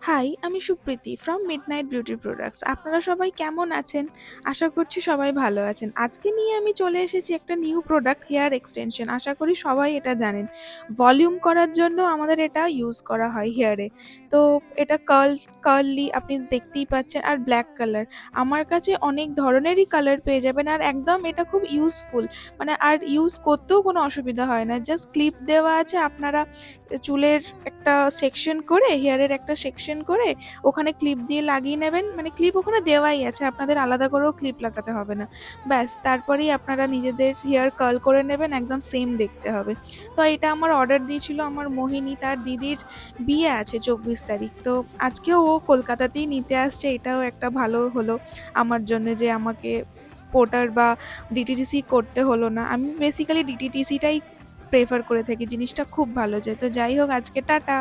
High, আমি Supriti from midnight beauty products. আপনারা সবাই কেমন আছেন? আশা করছি সবাই ভালো আছেন। আজকে নিয়ে আমি চলে এসেছি একটা নিউ প্রোডাক্ট, হেয়ার এক্সটেনশন। আশা করি সবাই এটা জানেন। ভলিউম করার জন্য আমাদের এটা ইউজ করা হয় হেয়ারে। তো এটা কার্লি আপনি দেখতেই পাচ্ছেন, আর ব্ল্যাক কালার। আমার কাছে অনেক ধরনেরই কালার পেয়ে যাবেন, আর একদম এটা খুব ইউজফুল। মানে আর ইউজ করতেও কোনো অসুবিধা হয় না। জাস্ট ক্লিপ দেওয়া আছে, আপনারা চুলের একটা সেকশন করে, হেয়ারের একটা সেকশন করে ওখানে ক্লিপ দিয়ে লাগিয়ে নেবেন। মানে ক্লিপ ওখানে দেওয়াই আছে, আপনাদের আলাদা করেও ক্লিপ লাগাতে হবে না। ব্যাস, তারপরেই আপনারা নিজেদের হেয়ার কার্ল করে নেবেন, একদম সেম দেখতে হবে। তো এটা আমার অর্ডার দিয়েছিল আমার মোহিনী, তার দিদির বিয়ে আছে 24 তারিখ। তো আজকেও ও কলকাতাতেই নিতে আসছে। এটাও একটা ভালো হলো আমার জন্য, যে আমাকে পোর্টার বা ডিটিডিসি করতে হলো না। আমি বেসিক্যালি ডিটিডিসিটাই প্রেফার করে থাকি, জিনিসটা খুব ভালো যায়। তো যাই হোক, আজকে টাটা।